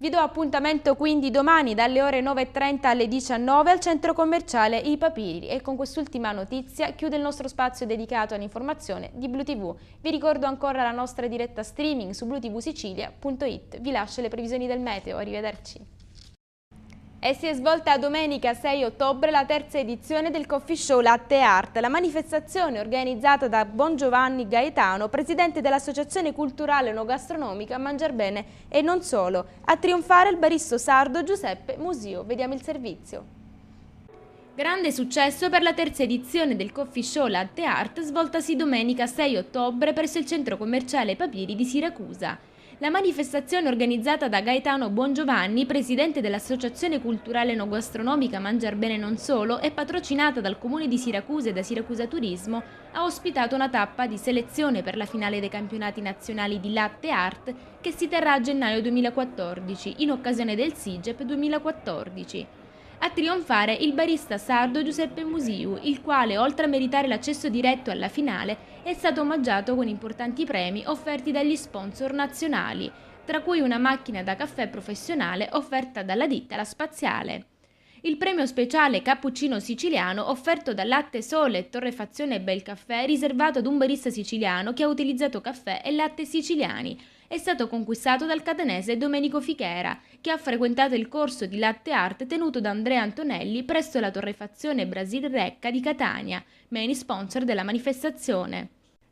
Vi do appuntamento quindi domani dalle ore 9:30 alle 19 al centro commerciale I Papiri e con quest'ultima notizia chiude il nostro spazio dedicato all'informazione di Blu TV. Vi ricordo ancora la nostra diretta streaming su blutvsicilia.it. Vi lascio le previsioni del meteo, arrivederci. E si è svolta domenica 6 ottobre la terza edizione del Coffee Show Latte Art, la manifestazione organizzata da Bongiovanni Gaetano, presidente dell'Associazione Culturale Enogastronomica Mangiar Bene e non solo. A trionfare il barista sardo Giuseppe Musio. Vediamo il servizio. Grande successo per la terza edizione del Coffee Show Latte Art svoltasi domenica 6 ottobre presso il centro commerciale Papiri di Siracusa. La manifestazione organizzata da Gaetano Bongiovanni, presidente dell'Associazione Culturale Enogastronomica Mangiar Bene non solo, e patrocinata dal Comune di Siracusa e da Siracusa Turismo, ha ospitato una tappa di selezione per la finale dei campionati nazionali di Latte Art che si terrà a gennaio 2014, in occasione del SIGEP 2014. A trionfare il barista sardo Giuseppe Musiu, il quale, oltre a meritare l'accesso diretto alla finale, è stato omaggiato con importanti premi offerti dagli sponsor nazionali, tra cui una macchina da caffè professionale offerta dalla ditta La Spaziale. Il premio speciale Cappuccino Siciliano, offerto da Latte Sole e Torrefazione Bel Caffè, riservato ad un barista siciliano che ha utilizzato caffè e latte siciliani, è stato conquistato dal catanese Domenico Fichera, che ha frequentato il corso di Latte Art tenuto da Andrea Antonelli presso la Torrefazione Brasil Recca di Catania, main sponsor della manifestazione.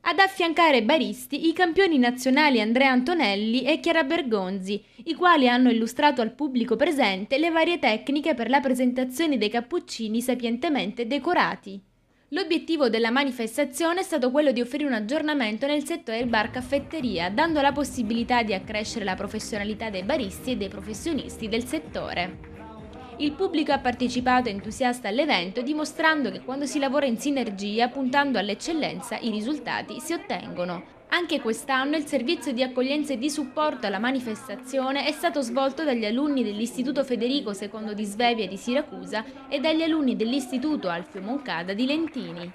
Ad affiancare baristi i campioni nazionali Andrea Antonelli e Chiara Bergonzi, i quali hanno illustrato al pubblico presente le varie tecniche per la presentazione dei cappuccini sapientemente decorati. L'obiettivo della manifestazione è stato quello di offrire un aggiornamento nel settore bar-caffetteria, dando la possibilità di accrescere la professionalità dei baristi e dei professionisti del settore. Il pubblico ha partecipato entusiasta all'evento, dimostrando che quando si lavora in sinergia, puntando all'eccellenza, i risultati si ottengono. Anche quest'anno il servizio di accoglienza e di supporto alla manifestazione è stato svolto dagli alunni dell'Istituto Federico II di Svevia di Siracusa e dagli alunni dell'Istituto Alfio Moncada di Lentini.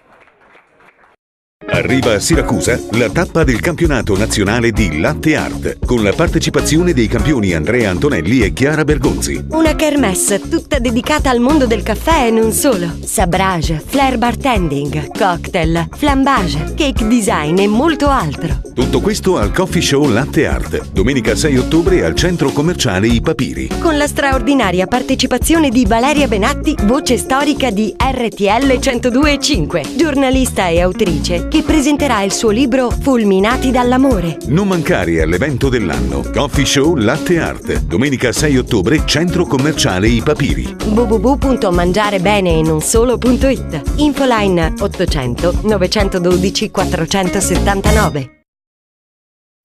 Arriva a Siracusa la tappa del campionato nazionale di Latte Art, con la partecipazione dei campioni Andrea Antonelli e Chiara Bergonzi. Una kermesse tutta dedicata al mondo del caffè e non solo. Sabrage, flair bartending, cocktail, flambage, cake design e molto altro. Tutto questo al Coffee Show Latte Art, domenica 6 ottobre al centro commerciale I Papiri. Con la straordinaria partecipazione di Valeria Benatti, voce storica di RTL 102.5, giornalista e autrice, che presenterà il suo libro Fulminati dall'amore. Non mancare all'evento dell'anno. Coffee Show Latte Art, domenica 6 ottobre, centro commerciale I Papiri. www.mangiarebeneenonsolo.it. Infoline 800 912 479.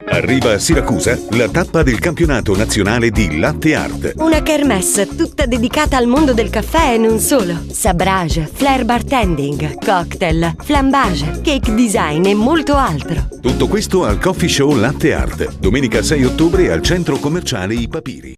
Arriva a Siracusa la tappa del campionato nazionale di Latte Art. Una kermesse tutta dedicata al mondo del caffè e non solo. Sabrage, flair bartending, cocktail, flambage, cake design e molto altro. Tutto questo al Coffee Show Latte Art, domenica 6 ottobre al centro commerciale I Papiri.